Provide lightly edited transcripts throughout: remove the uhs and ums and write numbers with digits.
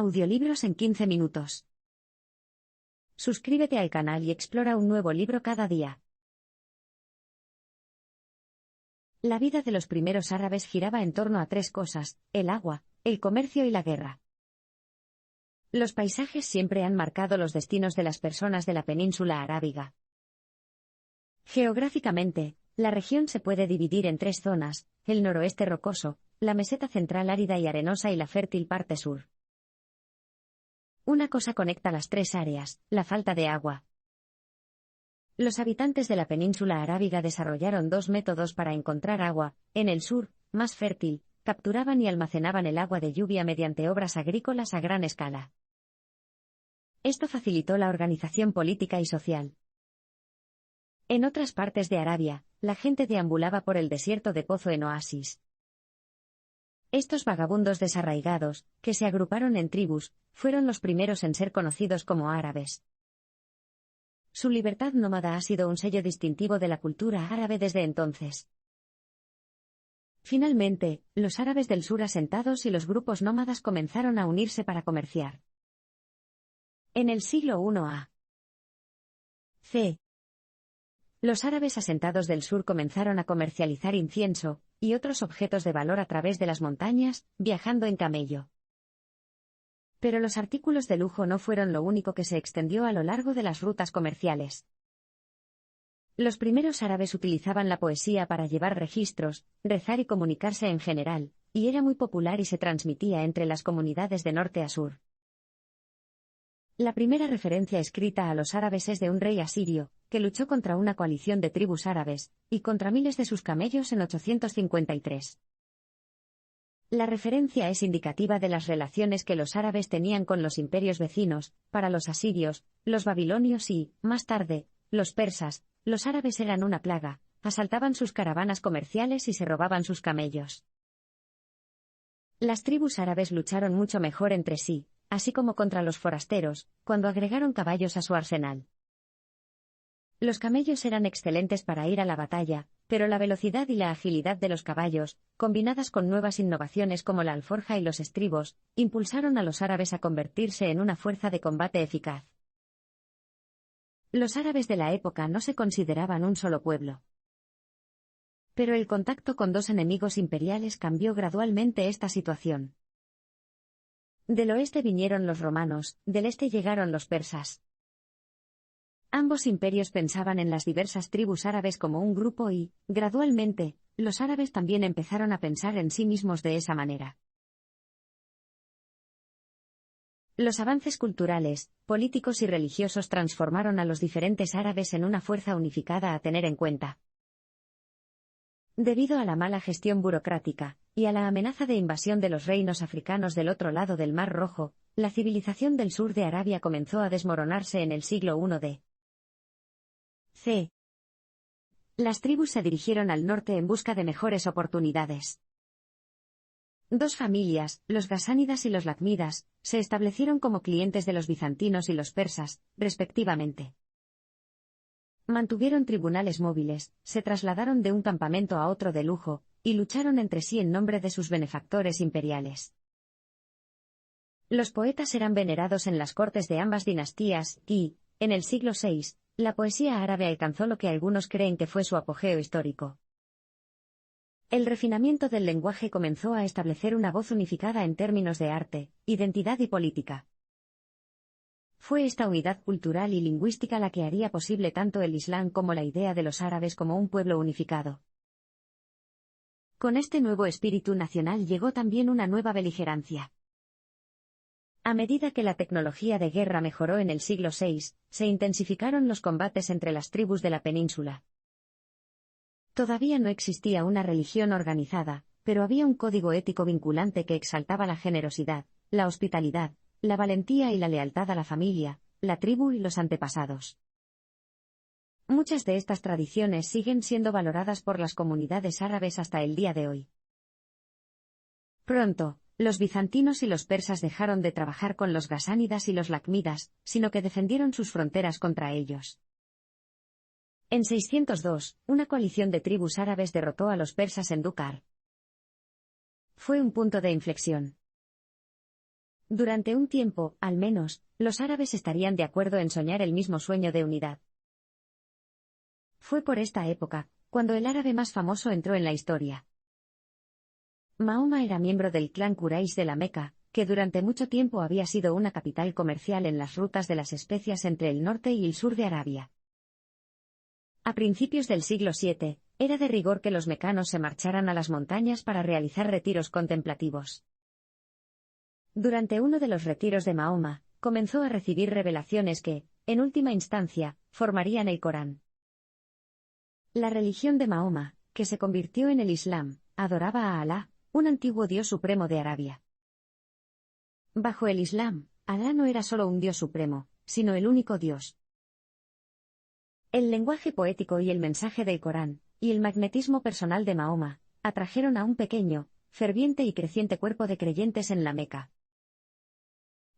Audiolibros en 15 minutos. Suscríbete al canal y explora un nuevo libro cada día. La vida de los primeros árabes giraba en torno a tres cosas: el agua, el comercio y la guerra. Los paisajes siempre han marcado los destinos de las personas de la península arábiga. Geográficamente, la región se puede dividir en tres zonas: el noroeste rocoso, la meseta central árida y arenosa y la fértil parte sur. Una cosa conecta las tres áreas: la falta de agua. Los habitantes de la península arábiga desarrollaron dos métodos para encontrar agua. En el sur, más fértil, capturaban y almacenaban el agua de lluvia mediante obras agrícolas a gran escala. Esto facilitó la organización política y social. En otras partes de Arabia, la gente deambulaba por el desierto de Pozo en oasis. Estos vagabundos desarraigados, que se agruparon en tribus, fueron los primeros en ser conocidos como árabes. Su libertad nómada ha sido un sello distintivo de la cultura árabe desde entonces. Finalmente, los árabes del sur asentados y los grupos nómadas comenzaron a unirse para comerciar. En el siglo I a.C., los árabes asentados del sur comenzaron a comercializar incienso y otros objetos de valor a través de las montañas, viajando en camello. Pero los artículos de lujo no fueron lo único que se extendió a lo largo de las rutas comerciales. Los primeros árabes utilizaban la poesía para llevar registros, rezar y comunicarse en general, y era muy popular y se transmitía entre las comunidades de norte a sur. La primera referencia escrita a los árabes es de un rey asirio, que luchó contra una coalición de tribus árabes, y contra miles de sus camellos en 853. La referencia es indicativa de las relaciones que los árabes tenían con los imperios vecinos. Para los asirios, los babilonios y, más tarde, los persas, los árabes eran una plaga, asaltaban sus caravanas comerciales y se robaban sus camellos. Las tribus árabes lucharon mucho mejor entre sí, así como contra los forasteros, cuando agregaron caballos a su arsenal. Los camellos eran excelentes para ir a la batalla, pero la velocidad y la agilidad de los caballos, combinadas con nuevas innovaciones como la alforja y los estribos, impulsaron a los árabes a convertirse en una fuerza de combate eficaz. Los árabes de la época no se consideraban un solo pueblo. Pero el contacto con dos enemigos imperiales cambió gradualmente esta situación. Del oeste vinieron los romanos, del este llegaron los persas. Ambos imperios pensaban en las diversas tribus árabes como un grupo y, gradualmente, los árabes también empezaron a pensar en sí mismos de esa manera. Los avances culturales, políticos y religiosos transformaron a los diferentes árabes en una fuerza unificada a tener en cuenta. Debido a la mala gestión burocrática, y a la amenaza de invasión de los reinos africanos del otro lado del Mar Rojo, la civilización del sur de Arabia comenzó a desmoronarse en el siglo I d.C. Las tribus se dirigieron al norte en busca de mejores oportunidades. Dos familias, los gasánidas y los lacmidas, se establecieron como clientes de los bizantinos y los persas, respectivamente. Mantuvieron tribunales móviles, se trasladaron de un campamento a otro de lujo, y lucharon entre sí en nombre de sus benefactores imperiales. Los poetas eran venerados en las cortes de ambas dinastías, y, en el siglo VI, la poesía árabe alcanzó lo que algunos creen que fue su apogeo histórico. El refinamiento del lenguaje comenzó a establecer una voz unificada en términos de arte, identidad y política. Fue esta unidad cultural y lingüística la que haría posible tanto el Islam como la idea de los árabes como un pueblo unificado. Con este nuevo espíritu nacional llegó también una nueva beligerancia. A medida que la tecnología de guerra mejoró en el siglo VI, se intensificaron los combates entre las tribus de la península. Todavía no existía una religión organizada, pero había un código ético vinculante que exaltaba la generosidad, la hospitalidad, la valentía y la lealtad a la familia, la tribu y los antepasados. Muchas de estas tradiciones siguen siendo valoradas por las comunidades árabes hasta el día de hoy. Pronto, los bizantinos y los persas dejaron de trabajar con los gasánidas y los lacmidas, sino que defendieron sus fronteras contra ellos. En 602, una coalición de tribus árabes derrotó a los persas en Dukar. Fue un punto de inflexión. Durante un tiempo, al menos, los árabes estarían de acuerdo en soñar el mismo sueño de unidad. Fue por esta época, cuando el árabe más famoso entró en la historia. Mahoma era miembro del clan Quraysh de la Meca, que durante mucho tiempo había sido una capital comercial en las rutas de las especias entre el norte y el sur de Arabia. A principios del siglo VII, era de rigor que los mecanos se marcharan a las montañas para realizar retiros contemplativos. Durante uno de los retiros de Mahoma, comenzó a recibir revelaciones que, en última instancia, formarían el Corán. La religión de Mahoma, que se convirtió en el Islam, adoraba a Alá, un antiguo dios supremo de Arabia. Bajo el Islam, Alá no era solo un dios supremo, sino el único dios. El lenguaje poético y el mensaje del Corán, y el magnetismo personal de Mahoma, atrajeron a un pequeño, ferviente y creciente cuerpo de creyentes en la Meca.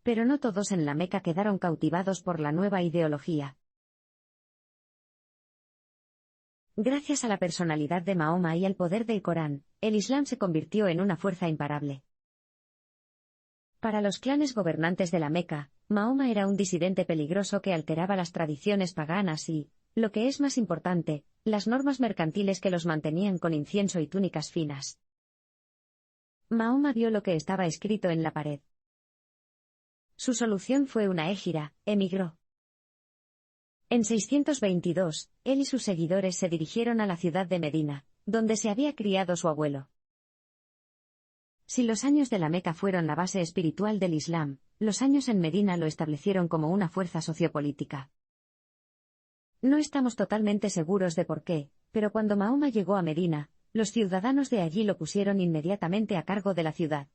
Pero no todos en la Meca quedaron cautivados por la nueva ideología. Gracias a la personalidad de Mahoma y al poder del Corán, el Islam se convirtió en una fuerza imparable. Para los clanes gobernantes de la Meca, Mahoma era un disidente peligroso que alteraba las tradiciones paganas y, lo que es más importante, las normas mercantiles que los mantenían con incienso y túnicas finas. Mahoma vio lo que estaba escrito en la pared. Su solución fue una hégira, emigró. En 622, él y sus seguidores se dirigieron a la ciudad de Medina, donde se había criado su abuelo. Si los años de la Meca fueron la base espiritual del Islam, los años en Medina lo establecieron como una fuerza sociopolítica. No estamos totalmente seguros de por qué, pero cuando Mahoma llegó a Medina, los ciudadanos de allí lo pusieron inmediatamente a cargo de la ciudad.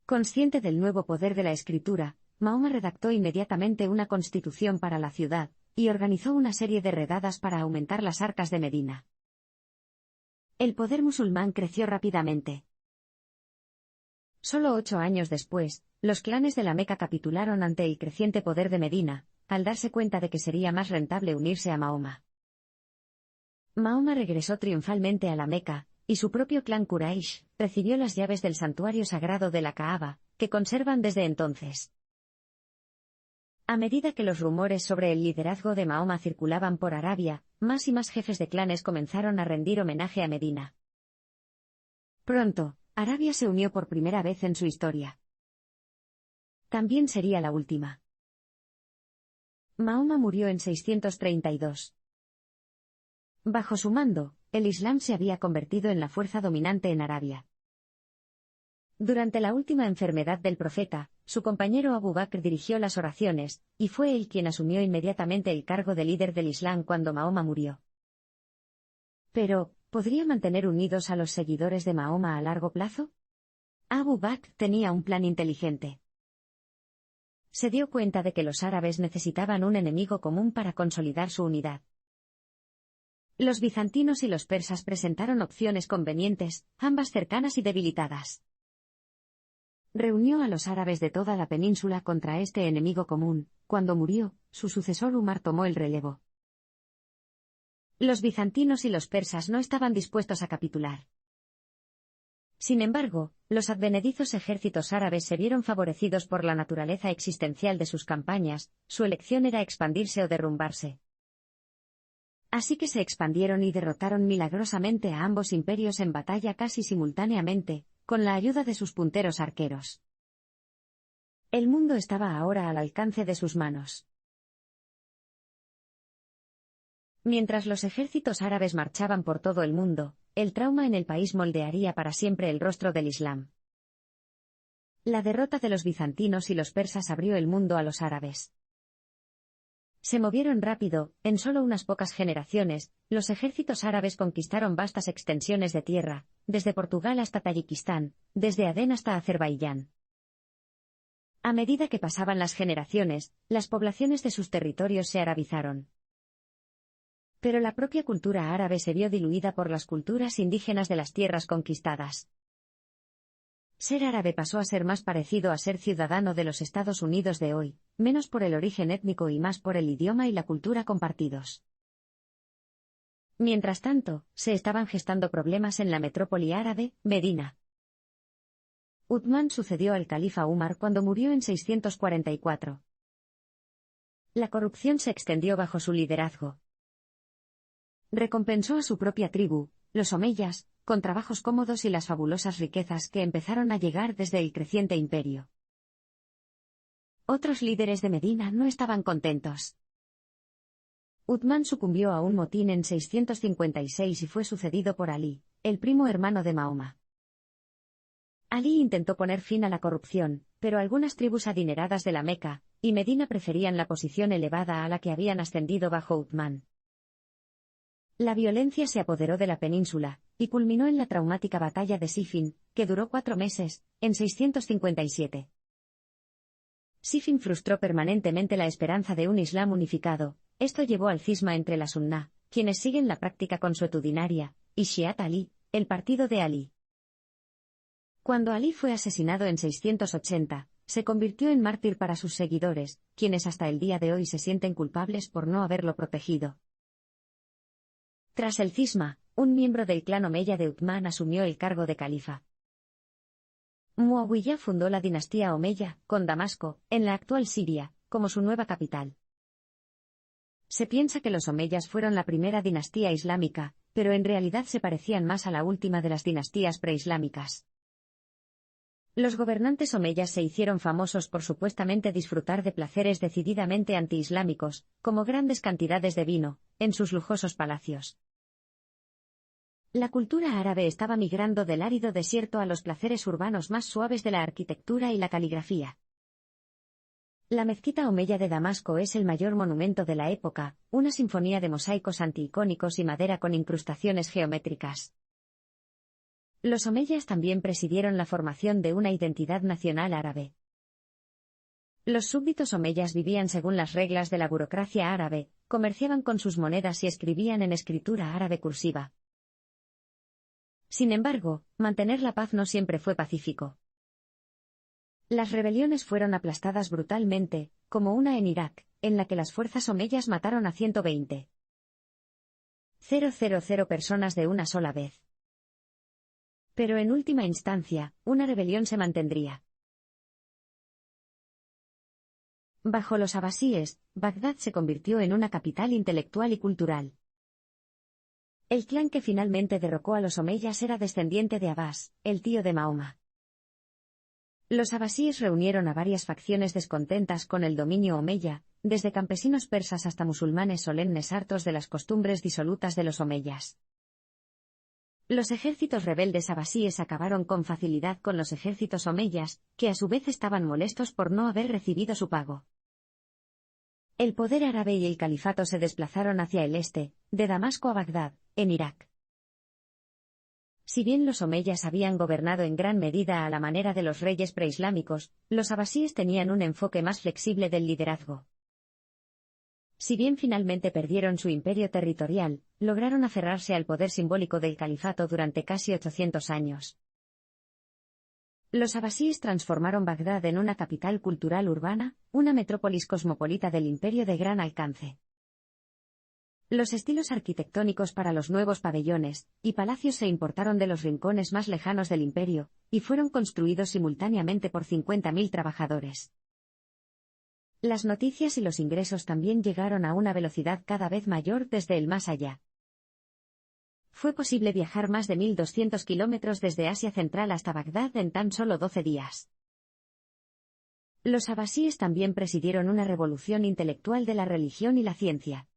Consciente del nuevo poder de la escritura, Mahoma redactó inmediatamente una constitución para la ciudad, y organizó una serie de redadas para aumentar las arcas de Medina. El poder musulmán creció rápidamente. Solo 8 años después, los clanes de la Meca capitularon ante el creciente poder de Medina, al darse cuenta de que sería más rentable unirse a Mahoma. Mahoma regresó triunfalmente a la Meca, y su propio clan Quraysh recibió las llaves del santuario sagrado de la Kaaba, que conservan desde entonces. A medida que los rumores sobre el liderazgo de Mahoma circulaban por Arabia, más y más jefes de clanes comenzaron a rendir homenaje a Medina. Pronto, Arabia se unió por primera vez en su historia. También sería la última. Mahoma murió en 632. Bajo su mando, el Islam se había convertido en la fuerza dominante en Arabia. Durante la última enfermedad del profeta, su compañero Abu Bakr dirigió las oraciones, y fue él quien asumió inmediatamente el cargo de líder del Islam cuando Mahoma murió. Pero, ¿podría mantener unidos a los seguidores de Mahoma a largo plazo? Abu Bakr tenía un plan inteligente. Se dio cuenta de que los árabes necesitaban un enemigo común para consolidar su unidad. Los bizantinos y los persas presentaron opciones convenientes, ambas cercanas y debilitadas. Reunió a los árabes de toda la península contra este enemigo común. Cuando murió, su sucesor Umar tomó el relevo. Los bizantinos y los persas no estaban dispuestos a capitular. Sin embargo, los advenedizos ejércitos árabes se vieron favorecidos por la naturaleza existencial de sus campañas, su elección era expandirse o derrumbarse. Así que se expandieron y derrotaron milagrosamente a ambos imperios en batalla casi simultáneamente, con la ayuda de sus punteros arqueros. El mundo estaba ahora al alcance de sus manos. Mientras los ejércitos árabes marchaban por todo el mundo, el trauma en el país moldearía para siempre el rostro del Islam. La derrota de los bizantinos y los persas abrió el mundo a los árabes. Se movieron rápido, en solo unas pocas generaciones, los ejércitos árabes conquistaron vastas extensiones de tierra, desde Portugal hasta Tayikistán, desde Adén hasta Azerbaiyán. A medida que pasaban las generaciones, las poblaciones de sus territorios se arabizaron. Pero la propia cultura árabe se vio diluida por las culturas indígenas de las tierras conquistadas. Ser árabe pasó a ser más parecido a ser ciudadano de los Estados Unidos de hoy, menos por el origen étnico y más por el idioma y la cultura compartidos. Mientras tanto, se estaban gestando problemas en la metrópoli árabe, Medina. Uthman sucedió al califa Umar cuando murió en 644. La corrupción se extendió bajo su liderazgo. Recompensó a su propia tribu, los omeyas, con trabajos cómodos y las fabulosas riquezas que empezaron a llegar desde el creciente imperio. Otros líderes de Medina no estaban contentos. Uthman sucumbió a un motín en 656 y fue sucedido por Ali, el primo hermano de Mahoma. Ali intentó poner fin a la corrupción, pero algunas tribus adineradas de la Meca y Medina preferían la posición elevada a la que habían ascendido bajo Uthman. La violencia se apoderó de la península, y culminó en la traumática batalla de Siffin, que duró 4 meses, en 657. Siffin frustró permanentemente la esperanza de un Islam unificado. Esto llevó al cisma entre la Sunna, quienes siguen la práctica consuetudinaria, y Shiat Ali, el partido de Ali. Cuando Ali fue asesinado en 680, se convirtió en mártir para sus seguidores, quienes hasta el día de hoy se sienten culpables por no haberlo protegido. Tras el cisma, un miembro del clan omeya de Uthman asumió el cargo de califa. Muawiyah fundó la dinastía omeya, con Damasco, en la actual Siria, como su nueva capital. Se piensa que los omeyas fueron la primera dinastía islámica, pero en realidad se parecían más a la última de las dinastías preislámicas. Los gobernantes omeyas se hicieron famosos por supuestamente disfrutar de placeres decididamente antiislámicos, como grandes cantidades de vino, en sus lujosos palacios. La cultura árabe estaba migrando del árido desierto a los placeres urbanos más suaves de la arquitectura y la caligrafía. La mezquita omeya de Damasco es el mayor monumento de la época, una sinfonía de mosaicos antiicónicos y madera con incrustaciones geométricas. Los omeyas también presidieron la formación de una identidad nacional árabe. Los súbditos omeyas vivían según las reglas de la burocracia árabe, comerciaban con sus monedas y escribían en escritura árabe cursiva. Sin embargo, mantener la paz no siempre fue pacífico. Las rebeliones fueron aplastadas brutalmente, como una en Irak, en la que las fuerzas omeyas mataron a 120,000 personas de una sola vez. Pero en última instancia, una rebelión se mantendría. Bajo los abasíes, Bagdad se convirtió en una capital intelectual y cultural. El clan que finalmente derrocó a los omeyas era descendiente de Abbas, el tío de Mahoma. Los abasíes reunieron a varias facciones descontentas con el dominio omeya, desde campesinos persas hasta musulmanes solemnes hartos de las costumbres disolutas de los omeyas. Los ejércitos rebeldes abasíes acabaron con facilidad con los ejércitos omeyas, que a su vez estaban molestos por no haber recibido su pago. El poder árabe y el califato se desplazaron hacia el este, de Damasco a Bagdad, en Irak. Si bien los omeyas habían gobernado en gran medida a la manera de los reyes preislámicos, los abasíes tenían un enfoque más flexible del liderazgo. Si bien finalmente perdieron su imperio territorial, lograron aferrarse al poder simbólico del califato durante casi 800 años. Los abasíes transformaron Bagdad en una capital cultural urbana, una metrópolis cosmopolita del imperio de gran alcance. Los estilos arquitectónicos para los nuevos pabellones y palacios se importaron de los rincones más lejanos del imperio, y fueron construidos simultáneamente por 50,000 trabajadores. Las noticias y los ingresos también llegaron a una velocidad cada vez mayor desde el más allá. Fue posible viajar más de 1.200 kilómetros desde Asia Central hasta Bagdad en tan solo 12 días. Los abasíes también presidieron una revolución intelectual de la religión y la ciencia.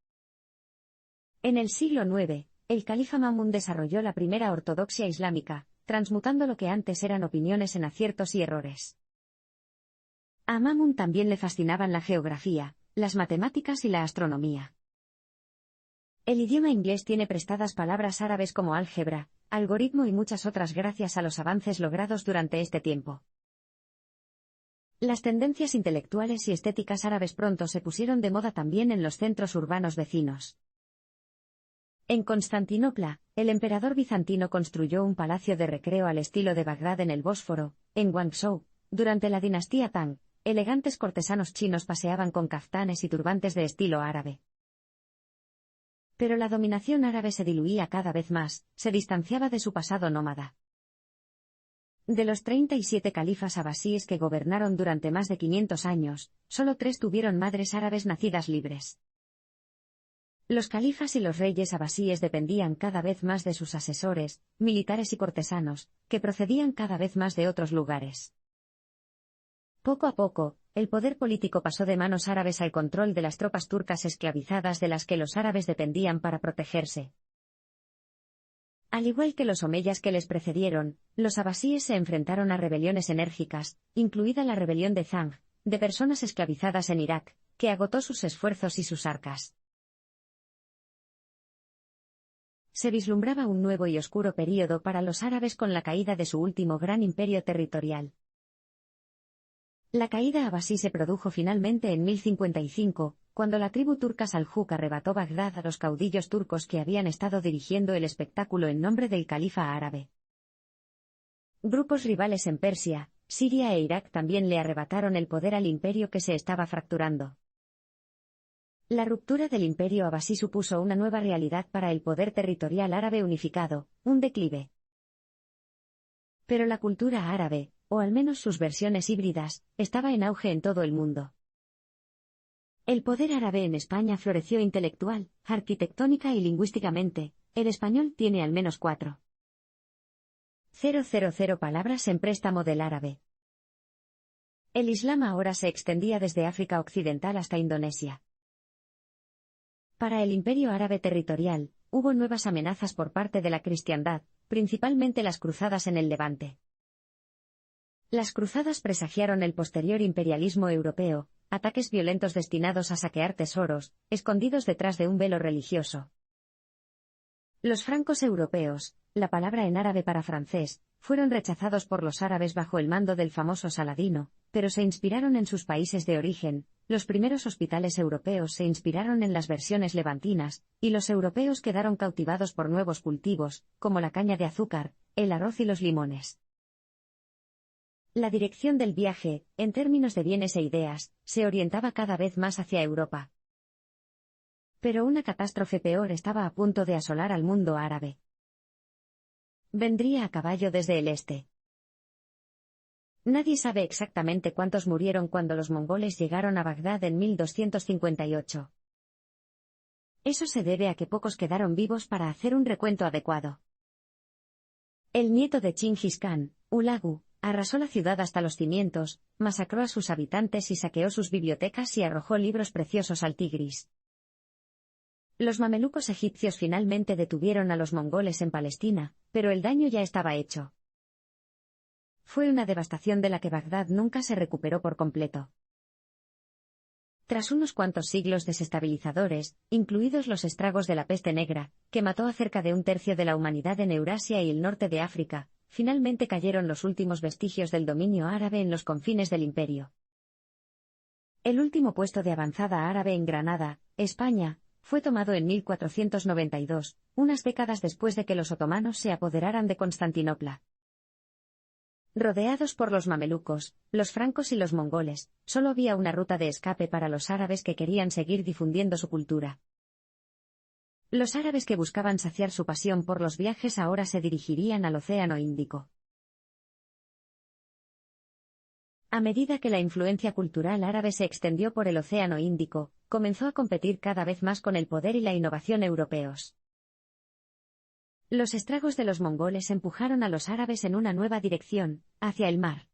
En el siglo IX, el califa Ma'mún desarrolló la primera ortodoxia islámica, transmutando lo que antes eran opiniones en aciertos y errores. A Ma'mún también le fascinaban la geografía, las matemáticas y la astronomía. El idioma inglés tiene prestadas palabras árabes como álgebra, algoritmo y muchas otras gracias a los avances logrados durante este tiempo. Las tendencias intelectuales y estéticas árabes pronto se pusieron de moda también en los centros urbanos vecinos. En Constantinopla, el emperador bizantino construyó un palacio de recreo al estilo de Bagdad en el Bósforo. En Guangzhou, durante la dinastía Tang, elegantes cortesanos chinos paseaban con caftanes y turbantes de estilo árabe. Pero la dominación árabe se diluía cada vez más, se distanciaba de su pasado nómada. De los 37 califas abasíes que gobernaron durante más de 500 años, solo 3 tuvieron madres árabes nacidas libres. Los califas y los reyes abasíes dependían cada vez más de sus asesores, militares y cortesanos, que procedían cada vez más de otros lugares. Poco a poco, el poder político pasó de manos árabes al control de las tropas turcas esclavizadas de las que los árabes dependían para protegerse. Al igual que los omeyas que les precedieron, los abasíes se enfrentaron a rebeliones enérgicas, incluida la rebelión de Zang, de personas esclavizadas en Irak, que agotó sus esfuerzos y sus arcas. Se vislumbraba un nuevo y oscuro período para los árabes con la caída de su último gran imperio territorial. La caída abasí se produjo finalmente en 1055, cuando la tribu turca Saljuk arrebató Bagdad a los caudillos turcos que habían estado dirigiendo el espectáculo en nombre del califa árabe. Grupos rivales en Persia, Siria e Irak también le arrebataron el poder al imperio que se estaba fracturando. La ruptura del imperio abasí supuso una nueva realidad para el poder territorial árabe unificado, un declive. Pero la cultura árabe, o al menos sus versiones híbridas, estaba en auge en todo el mundo. El poder árabe en España floreció intelectual, arquitectónica y lingüísticamente. El español tiene al menos 4.000 palabras en préstamo del árabe. El Islam ahora se extendía desde África Occidental hasta Indonesia. Para el imperio árabe territorial, hubo nuevas amenazas por parte de la cristiandad, principalmente las cruzadas en el Levante. Las cruzadas presagiaron el posterior imperialismo europeo, ataques violentos destinados a saquear tesoros, escondidos detrás de un velo religioso. Los francos europeos, la palabra en árabe para francés, fueron rechazados por los árabes bajo el mando del famoso Saladino, pero se inspiraron en sus países de origen. Los primeros hospitales europeos se inspiraron en las versiones levantinas, y los europeos quedaron cautivados por nuevos cultivos, como la caña de azúcar, el arroz y los limones. La dirección del viaje, en términos de bienes e ideas, se orientaba cada vez más hacia Europa. Pero una catástrofe peor estaba a punto de asolar al mundo árabe. Vendría a caballo desde el este. Nadie sabe exactamente cuántos murieron cuando los mongoles llegaron a Bagdad en 1258. Eso se debe a que pocos quedaron vivos para hacer un recuento adecuado. El nieto de Chingis Khan, Hulagu, arrasó la ciudad hasta los cimientos, masacró a sus habitantes y saqueó sus bibliotecas y arrojó libros preciosos al Tigris. Los mamelucos egipcios finalmente detuvieron a los mongoles en Palestina, pero el daño ya estaba hecho. Fue una devastación de la que Bagdad nunca se recuperó por completo. Tras unos cuantos siglos desestabilizadores, incluidos los estragos de la peste negra, que mató a cerca de un tercio de la humanidad en Eurasia y el norte de África, finalmente cayeron los últimos vestigios del dominio árabe en los confines del imperio. El último puesto de avanzada árabe en Granada, España, fue tomado en 1492, unas décadas después de que los otomanos se apoderaran de Constantinopla. Rodeados por los mamelucos, los francos y los mongoles, solo había una ruta de escape para los árabes que querían seguir difundiendo su cultura. Los árabes que buscaban saciar su pasión por los viajes ahora se dirigirían al Océano Índico. A medida que la influencia cultural árabe se extendió por el Océano Índico, comenzó a competir cada vez más con el poder y la innovación europeos. Los estragos de los mongoles empujaron a los árabes en una nueva dirección, hacia el mar.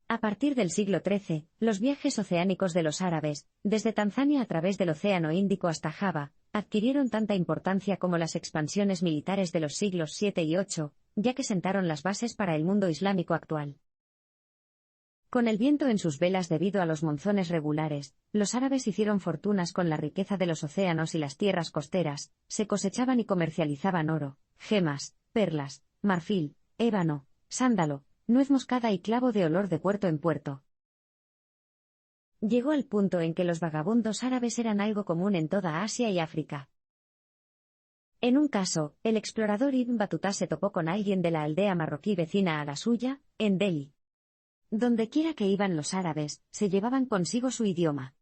A partir del siglo XIII, los viajes oceánicos de los árabes, desde Tanzania a través del Océano Índico hasta Java, adquirieron tanta importancia como las expansiones militares de los siglos VII y VIII, ya que sentaron las bases para el mundo islámico actual. Con el viento en sus velas debido a los monzones regulares, los árabes hicieron fortunas con la riqueza de los océanos y las tierras costeras, se cosechaban y comercializaban oro, gemas, perlas, marfil, ébano, sándalo, nuez moscada y clavo de olor de puerto en puerto. Llegó al punto en que los vagabundos árabes eran algo común en toda Asia y África. En un caso, el explorador Ibn Battuta se topó con alguien de la aldea marroquí vecina a la suya, en Delhi. Dondequiera que iban los árabes, se llevaban consigo su idioma.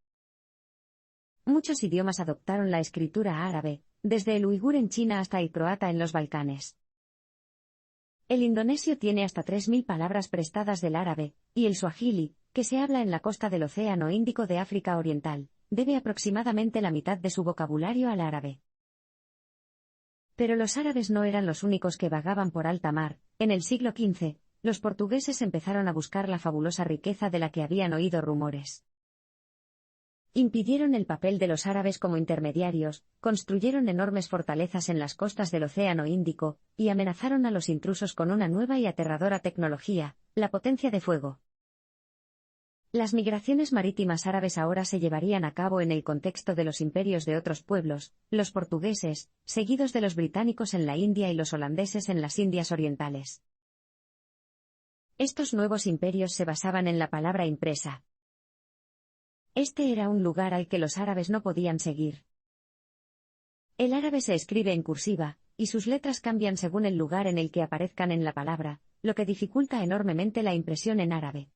Muchos idiomas adoptaron la escritura árabe, desde el uigur en China hasta el croata en los Balcanes. El indonesio tiene hasta 3000 palabras prestadas del árabe, y el suajili, que se habla en la costa del Océano Índico de África Oriental, debe aproximadamente la mitad de su vocabulario al árabe. Pero los árabes no eran los únicos que vagaban por alta mar. En el siglo XV, los portugueses empezaron a buscar la fabulosa riqueza de la que habían oído rumores. Impidieron el papel de los árabes como intermediarios, construyeron enormes fortalezas en las costas del Océano Índico, y amenazaron a los intrusos con una nueva y aterradora tecnología, la potencia de fuego. Las migraciones marítimas árabes ahora se llevarían a cabo en el contexto de los imperios de otros pueblos, los portugueses, seguidos de los británicos en la India y los holandeses en las Indias Orientales. Estos nuevos imperios se basaban en la palabra impresa. Este era un lugar al que los árabes no podían seguir. El árabe se escribe en cursiva, y sus letras cambian según el lugar en el que aparezcan en la palabra, lo que dificulta enormemente la impresión en árabe.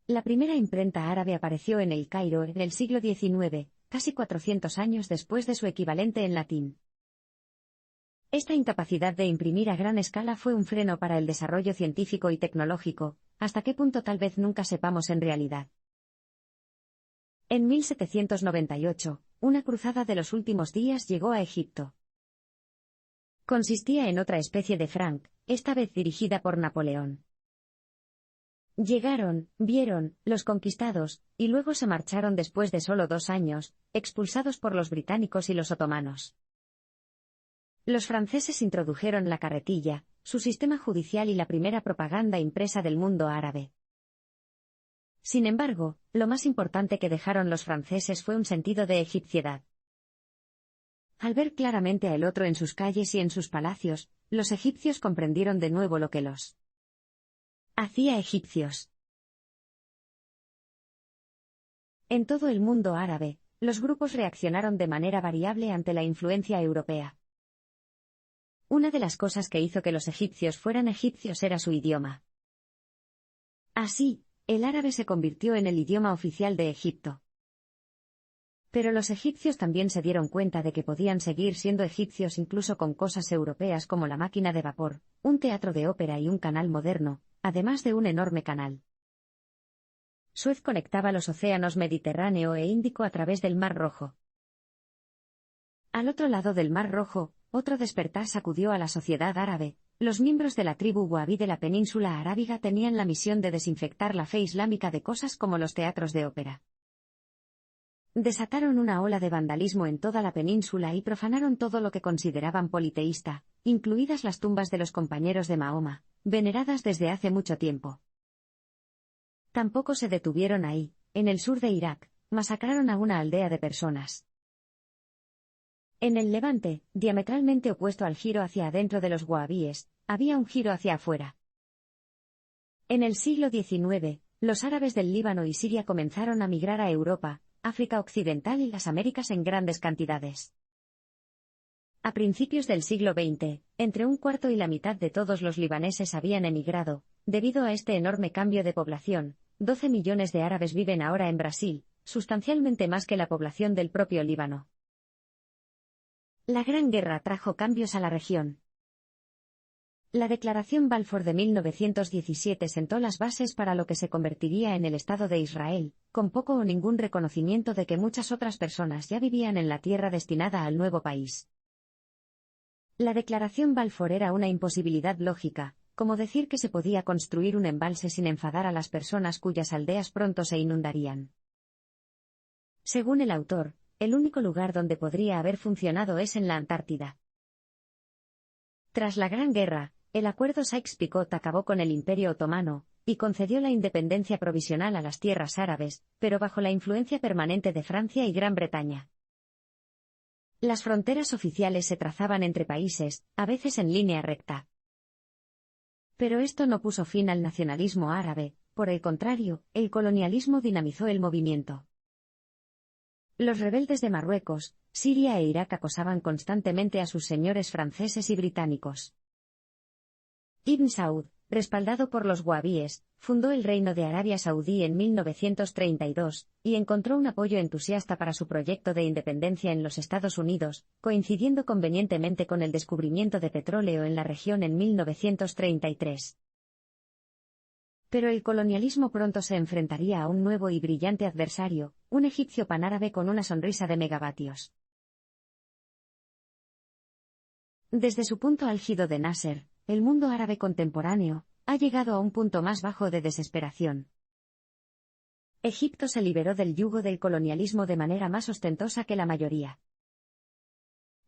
La primera imprenta árabe apareció en El Cairo en el siglo XIX, casi 400 años después de su equivalente en latín. Esta incapacidad de imprimir a gran escala fue un freno para el desarrollo científico y tecnológico, hasta qué punto tal vez nunca sepamos en realidad. En 1798, una cruzada de los últimos días llegó a Egipto. Consistía en otra especie de franc, esta vez dirigida por Napoleón. Llegaron, vieron, los conquistados, y luego se marcharon después de solo 2 años, expulsados por los británicos y los otomanos. Los franceses introdujeron la carretilla, su sistema judicial y la primera propaganda impresa del mundo árabe. Sin embargo, lo más importante que dejaron los franceses fue un sentido de egipciedad. Al ver claramente al otro en sus calles y en sus palacios, los egipcios comprendieron de nuevo lo que los hacía egipcios. En todo el mundo árabe, los grupos reaccionaron de manera variable ante la influencia europea. Una de las cosas que hizo que los egipcios fueran egipcios era su idioma. Así, el árabe se convirtió en el idioma oficial de Egipto. Pero los egipcios también se dieron cuenta de que podían seguir siendo egipcios incluso con cosas europeas como la máquina de vapor, un teatro de ópera y un canal moderno, además de un enorme canal. Suez conectaba los océanos Mediterráneo e Índico a través del Mar Rojo. Al otro lado del Mar Rojo, otro despertar sacudió a la sociedad árabe. Los miembros de la tribu Wahhabí de la península arábiga tenían la misión de desinfectar la fe islámica de cosas como los teatros de ópera. Desataron una ola de vandalismo en toda la península y profanaron todo lo que consideraban politeísta, incluidas las tumbas de los compañeros de Mahoma, veneradas desde hace mucho tiempo. Tampoco se detuvieron ahí. En el sur de Irak, masacraron a una aldea de personas. En el Levante, diametralmente opuesto al giro hacia adentro de los wahhabíes, había un giro hacia afuera. En el siglo XIX, los árabes del Líbano y Siria comenzaron a migrar a Europa, África Occidental y las Américas en grandes cantidades. A principios del siglo XX, entre un cuarto y la mitad de todos los libaneses habían emigrado. Debido a este enorme cambio de población, 12 millones de árabes viven ahora en Brasil, sustancialmente más que la población del propio Líbano. La Gran Guerra trajo cambios a la región. La Declaración Balfour de 1917 sentó las bases para lo que se convertiría en el Estado de Israel, con poco o ningún reconocimiento de que muchas otras personas ya vivían en la tierra destinada al nuevo país. La Declaración Balfour era una imposibilidad lógica, como decir que se podía construir un embalse sin enfadar a las personas cuyas aldeas pronto se inundarían. Según el autor, el único lugar donde podría haber funcionado es en la Antártida. Tras la Gran Guerra, el acuerdo Sykes-Picot acabó con el Imperio Otomano, y concedió la independencia provisional a las tierras árabes, pero bajo la influencia permanente de Francia y Gran Bretaña. Las fronteras oficiales se trazaban entre países, a veces en línea recta. Pero esto no puso fin al nacionalismo árabe, por el contrario, el colonialismo dinamizó el movimiento. Los rebeldes de Marruecos, Siria e Irak acosaban constantemente a sus señores franceses y británicos. Ibn Saud, respaldado por los wahhabíes, fundó el Reino de Arabia Saudí en 1932, y encontró un apoyo entusiasta para su proyecto de independencia en los Estados Unidos, coincidiendo convenientemente con el descubrimiento de petróleo en la región en 1933. Pero el colonialismo pronto se enfrentaría a un nuevo y brillante adversario, un egipcio panárabe con una sonrisa de megavatios. Desde su punto álgido de Nasser, el mundo árabe contemporáneo ha llegado a un punto más bajo de desesperación. Egipto se liberó del yugo del colonialismo de manera más ostentosa que la mayoría.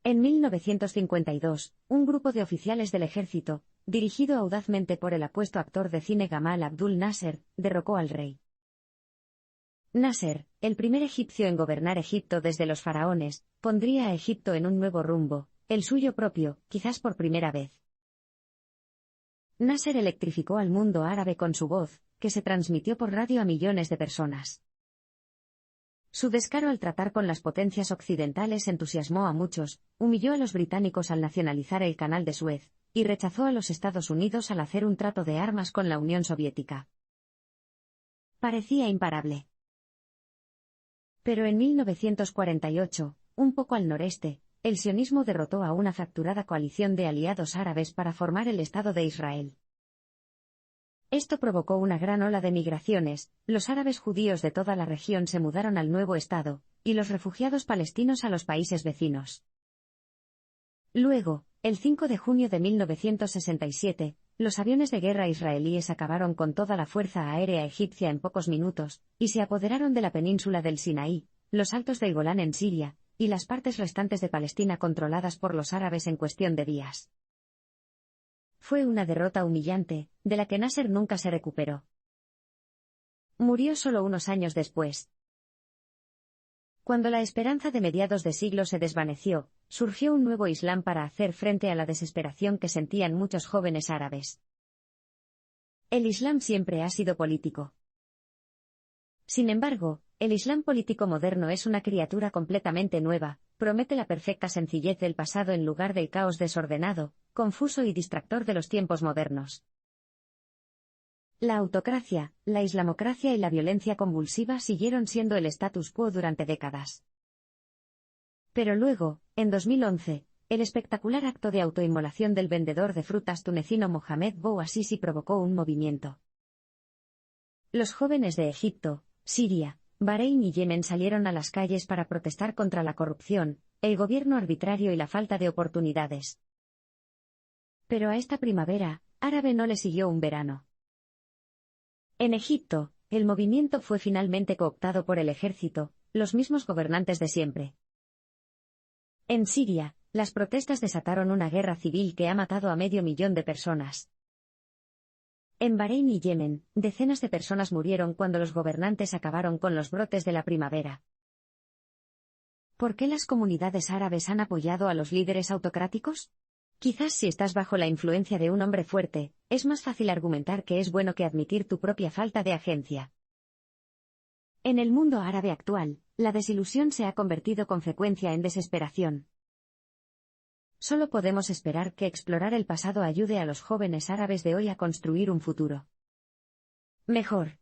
En 1952, un grupo de oficiales del ejército, dirigido audazmente por el apuesto actor de cine Gamal Abdul Nasser, derrocó al rey. Nasser, el primer egipcio en gobernar Egipto desde los faraones, pondría a Egipto en un nuevo rumbo, el suyo propio, quizás por primera vez. Nasser electrificó al mundo árabe con su voz, que se transmitió por radio a millones de personas. Su descaro al tratar con las potencias occidentales entusiasmó a muchos, humilló a los británicos al nacionalizar el Canal de Suez, y rechazó a los Estados Unidos al hacer un trato de armas con la Unión Soviética. Parecía imparable. Pero en 1948, un poco al noreste, el sionismo derrotó a una fracturada coalición de aliados árabes para formar el Estado de Israel. Esto provocó una gran ola de migraciones, los árabes judíos de toda la región se mudaron al nuevo Estado, y los refugiados palestinos a los países vecinos. Luego, el 5 de junio de 1967, los aviones de guerra israelíes acabaron con toda la fuerza aérea egipcia en pocos minutos, y se apoderaron de la península del Sinaí, los altos del Golán en Siria, y las partes restantes de Palestina controladas por los árabes en cuestión de días. Fue una derrota humillante, de la que Nasser nunca se recuperó. Murió solo unos años después. Cuando la esperanza de mediados de siglo se desvaneció, surgió un nuevo Islam para hacer frente a la desesperación que sentían muchos jóvenes árabes. El Islam siempre ha sido político. Sin embargo, el Islam político moderno es una criatura completamente nueva, promete la perfecta sencillez del pasado en lugar del caos desordenado, confuso y distractor de los tiempos modernos. La autocracia, la islamocracia y la violencia convulsiva siguieron siendo el status quo durante décadas. Pero luego, en 2011, el espectacular acto de autoinmolación del vendedor de frutas tunecino Mohamed Bouazizi provocó un movimiento. Los jóvenes de Egipto, Siria, Bahrein y Yemen salieron a las calles para protestar contra la corrupción, el gobierno arbitrario y la falta de oportunidades. Pero a esta primavera árabe no le siguió un verano. En Egipto, el movimiento fue finalmente cooptado por el ejército, los mismos gobernantes de siempre. En Siria, las protestas desataron una guerra civil que ha matado a 500.000 de personas. En Bahrein y Yemen, decenas de personas murieron cuando los gobernantes acabaron con los brotes de la primavera. ¿Por qué las comunidades árabes han apoyado a los líderes autocráticos? Quizás si estás bajo la influencia de un hombre fuerte, es más fácil argumentar que es bueno que admitir tu propia falta de agencia. En el mundo árabe actual, la desilusión se ha convertido con frecuencia en desesperación. Solo podemos esperar que explorar el pasado ayude a los jóvenes árabes de hoy a construir un futuro mejor.